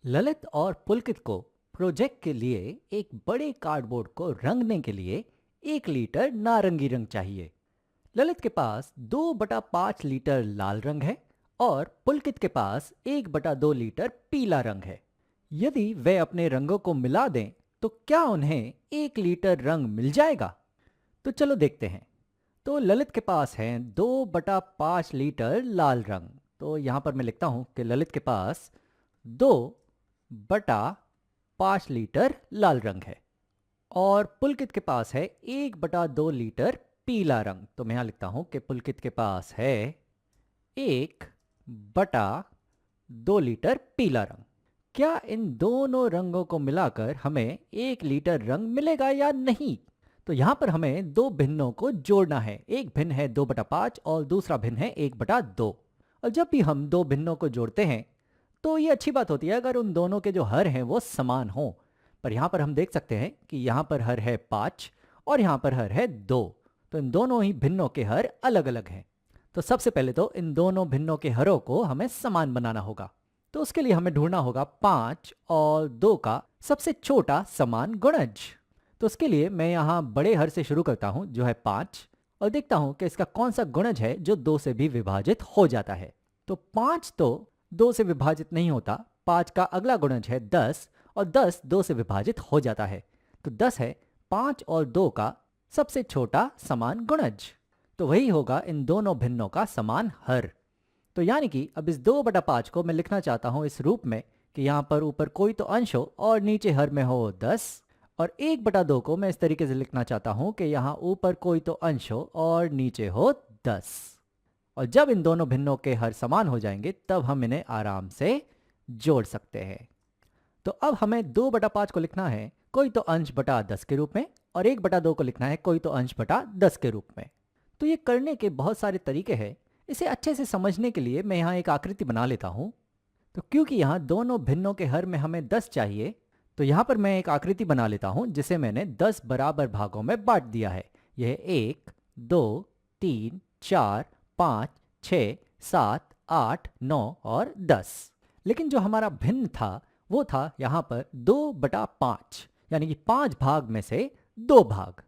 ललित और पुलकित को प्रोजेक्ट के लिए एक बड़े कार्डबोर्ड को रंगने के लिए 1 लीटर नारंगी रंग चाहिए। ललित के पास 2/5 लीटर लाल रंग है और पुलकित के पास 1/2 लीटर पीला रंग है। यदि वे अपने रंगों को मिला दें तो क्या उन्हें 1 लीटर रंग मिल जाएगा? तो चलो देखते हैं। तो ललित के पास है 2/5 लीटर लाल रंग। तो यहाँ पर मैं लिखता हूँ कि ललित के पास 2/5 लीटर लाल रंग है और पुलकित के पास है 1/2 लीटर पीला रंग। तो मैं यहाँ लिखता हूँ कि पुलकित के पास है 1/2 लीटर पीला रंग। क्या इन दोनों रंगों को मिलाकर हमें 1 लीटर रंग मिलेगा या नहीं? तो यहाँ पर हमें दो भिन्नों को जोड़ना है। एक भिन्न है 2/5 और दूसरा भिन्न है 1/2। और जब भी हम दो भिन्नों को जोड़ते हैं तो ये अच्छी बात होती है अगर उन दोनों के जो हर हैं वो समान हों। पर यहाँ पर हम देख सकते हैं कि यहाँ पर हर है 5 और यहाँ पर हर है 2। तो इन दोनों ही भिन्नों के हर अलग अलग हैं। तो सबसे पहले तो इन दोनों भिन्नों के हरों को हमें समान बनाना होगा। तो उसके लिए हमें ढूंढना होगा 5 और 2 का सबसे छोटा समान गुणज। तो उसके लिए मैं यहाँ बड़े हर से शुरू करता हूँ जो है 5 और देखता हूँ कि इसका कौन सा गुणज है जो 2 से भी विभाजित हो जाता है। तो 5 तो 2 से विभाजित नहीं होता। 5 का अगला गुणज है 10 और 10 2 से विभाजित हो जाता है। तो 10 है 5 और 2 का सबसे छोटा समान गुणज। तो वही होगा इन दोनों भिन्नों का समान हर। तो यानी कि अब इस 2/5 को मैं लिखना चाहता हूँ इस रूप में कि यहाँ पर ऊपर कोई तो अंश हो और नीचे हर में हो 10। और 1/2 को मैं इस तरीके से लिखना चाहता हूँ कि यहाँ ऊपर कोई तो अंश हो और नीचे हो 10। और जब इन दोनों भिन्नों के हर समान हो जाएंगे तब हम इन्हें आराम से जोड़ सकते हैं। तो अब हमें 2/5 को लिखना है कोई तो अंश बटा 10 के रूप में और 1/2 को लिखना है कोई तो अंश बटा 10 के रूप में। तो ये करने के बहुत सारे तरीके हैं। इसे अच्छे से समझने के लिए मैं यहाँ एक आकृति बना लेता हूँ। तो क्योंकि यहाँ दोनों भिन्नों के हर में हमें 10 चाहिए तो यहाँ पर मैं एक आकृति बना लेता हूँ जिसे मैंने 10 बराबर भागों में बांट दिया है। यह 1 2 3 4 5 6 7 8 9 और 10। लेकिन जो हमारा भिन्न था वो था यहाँ पर 2/5 यानी कि 5 भाग में से 2 भाग।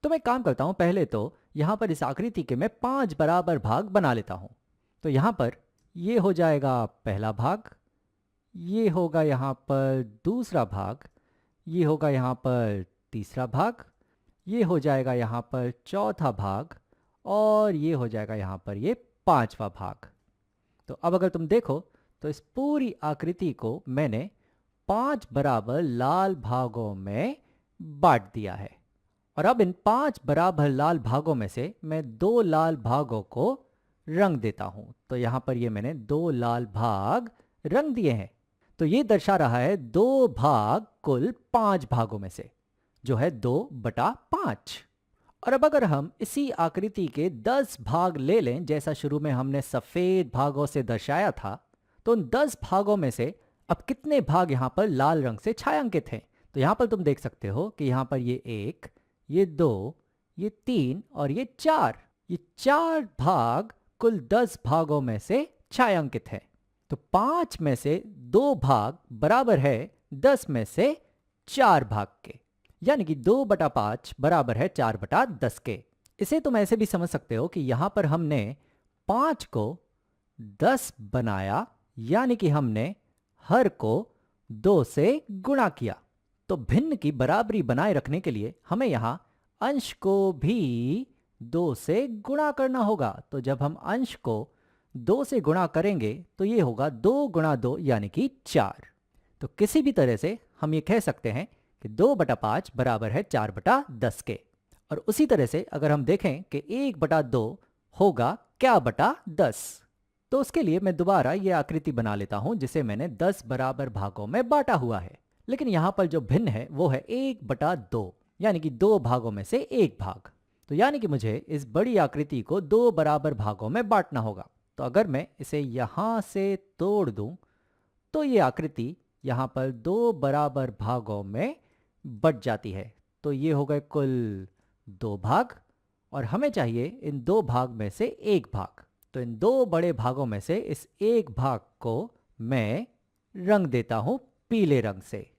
तो मैं काम करता हूँ, पहले तो यहाँ पर इस आकृति के मैं 5 बराबर भाग बना लेता हूँ। तो यहाँ पर ये हो जाएगा पहला भाग, ये होगा यहाँ पर दूसरा भाग, ये होगा यहाँ पर तीसरा भाग, ये हो जाएगा यहाँ पर चौथा भाग और ये हो जाएगा यहाँ पर ये 5वां भाग। तो अब अगर तुम देखो तो इस पूरी आकृति को मैंने 5 बराबर लाल भागों में बांट दिया है। और अब इन 5 बराबर लाल भागों में से मैं 2 लाल भागों को रंग देता हूं। तो यहां पर ये मैंने 2 लाल भाग रंग दिए हैं। तो ये दर्शा रहा है 2 भाग कुल 5 भागों में से, जो है 2/5। और अब अगर हम इसी आकृति के 10 भाग ले लें जैसा शुरू में हमने सफेद भागों से दर्शाया था, तो उन 10 भागों में से अब कितने भाग यहाँ पर लाल रंग से छायांकित हैं? तो यहाँ पर तुम देख सकते हो कि यहाँ पर ये 1, ये 2, ये 3 और ये 4। ये 4 भाग कुल 10 भागों में से छायांकित है। तो 5 में से 2 भाग बराबर है 10 में से 4 भाग के, यानी कि 2/5 बराबर है 4/10 के। इसे तुम ऐसे भी समझ सकते हो कि यहां पर हमने 5 को 10 बनाया, यानी कि हमने हर को 2 से गुणा किया। तो भिन्न की बराबरी बनाए रखने के लिए हमें यहां अंश को भी 2 से गुणा करना होगा। तो जब हम अंश को 2 से गुणा करेंगे तो ये होगा 2 गुणा 2 यानी कि 4। तो किसी भी तरह से हम ये कह सकते हैं कि 2/5 बराबर है 4/10 के। और उसी तरह से अगर हम देखें कि 1/2 होगा क्या बटा 10, तो उसके लिए मैं दोबारा ये आकृति बना लेता हूं जिसे मैंने 10 बराबर भागों में बांटा हुआ है। लेकिन यहां पर जो भिन्न है वो है 1/2, यानी कि 2 भागों में से 1 भाग। तो यानी कि मुझे इस बड़ी आकृति को 2 बराबर भागों में बांटना होगा। तो अगर मैं इसे यहां से तोड़ दूं तो ये आकृति यहां पर 2 बराबर भागों में बट जाती है। तो ये हो गए कुल 2 भाग और हमें चाहिए इन 2 भाग में से 1 भाग। तो इन 2 बड़े भागों में से इस 1 भाग को मैं रंग देता हूं पीले रंग से।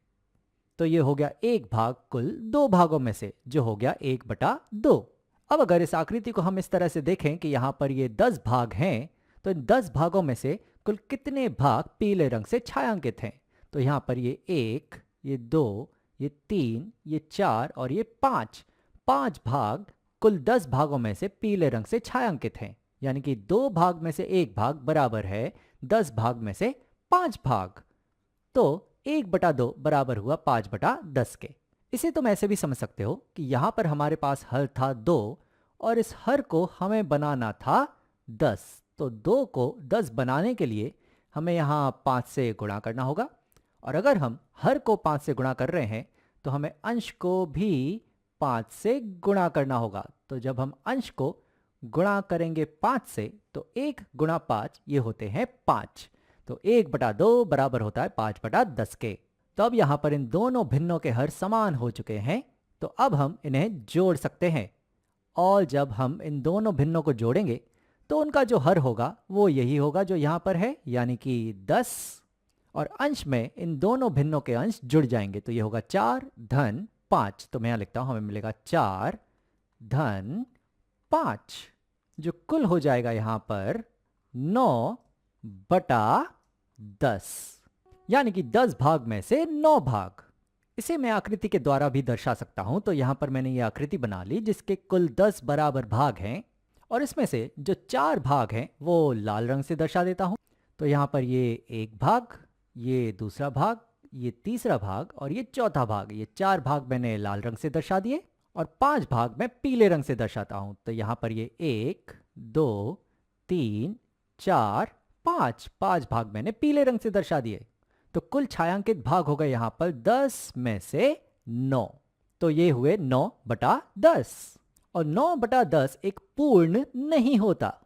तो ये हो गया एक भाग कुल दो भागों में से, जो हो गया 1/2। अब अगर इस आकृति को हम इस तरह से देखें कि यहाँ पर ये 10 भाग हैं, तो इन 10 भागों में से कुल कितने भाग पीले रंग से छायांकित हैं? तो यहाँ पर ये 1, ये 2, ये 3, ये 4 और ये 5। 5 भाग कुल 10 भागों में से पीले रंग से छायांकित हैं। यानी कि 2 भाग में से 1 भाग बराबर है 10 भाग में से 5 भाग। तो 1/2 बराबर हुआ 5/10 के। इसे तुम ऐसे भी समझ सकते हो कि यहाँ पर हमारे पास हर था 2 और इस हर को हमें बनाना था 10। तो 2 को 10 बनाने के लिए हमें यहाँ 5 से गुणा करना होगा, और अगर हम हर को 5 से गुणा कर रहे हैं तो हमें अंश को भी 5 से गुणा करना होगा। तो जब हम अंश को गुणा करेंगे 5 से तो 1 गुणा 5 ये होते हैं 5। तो 1/2 बराबर होता है 5/10 के। तो अब यहाँ पर इन दोनों भिन्नों के हर समान हो चुके हैं, तो अब हम इन्हें जोड़ सकते हैं। और जब हम इन दोनों भिन्नों को जोड़ेंगे तो उनका जो हर होगा वो यही होगा जो यहाँ पर है, यानी कि 10। और अंश में इन दोनों भिन्नों के अंश जुड़ जाएंगे, तो ये होगा 4 धन 5। तो मैं यहाँ लिखता हूँ, हमें मिलेगा 4 धन 5, जो कुल हो जाएगा यहाँ पर 9/10, यानी कि 10 भाग में से 9 भाग। इसे मैं आकृति के द्वारा भी दर्शा सकता हूं। तो यहां पर मैंने ये आकृति बना ली जिसके कुल 10 बराबर भाग हैं, और इसमें से जो 4 भाग हैं वो लाल रंग से दर्शा देता हूं। तो यहां पर ये एक भाग, ये दूसरा भाग, ये तीसरा भाग और ये चौथा भाग, ये 4 भाग मैंने लाल रंग से दर्शा दिए, और 5 भाग मैं पीले रंग से दर्शाता हूं। तो यहां पर ये 1, 2, 3, 4, 5 भाग मैंने पीले रंग से दर्शा दिए। तो कुल छायांकित भाग हो गए यहां पर 10 में से 9। तो ये हुए 9/10, और 9/10 एक पूर्ण नहीं होता।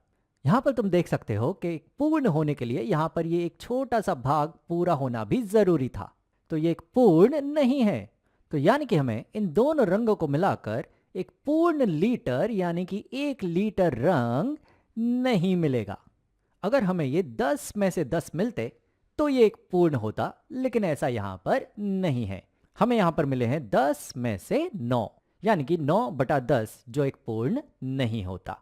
यहां पर तुम देख सकते हो कि पूर्ण होने के लिए यहां पर ये एक छोटा सा भाग पूरा होना भी जरूरी था। तो ये एक पूर्ण नहीं है। तो यानी कि हमें इन दोनों रंगों को मिलाकर एक पूर्ण लीटर यानी कि 1 लीटर रंग नहीं मिलेगा। अगर हमें ये 10 में से 10 मिलते तो ये एक पूर्ण होता, लेकिन ऐसा यहां पर नहीं है। हमें यहां पर मिले हैं 10 में से 9, यानी कि 9/10, जो एक पूर्ण नहीं होता।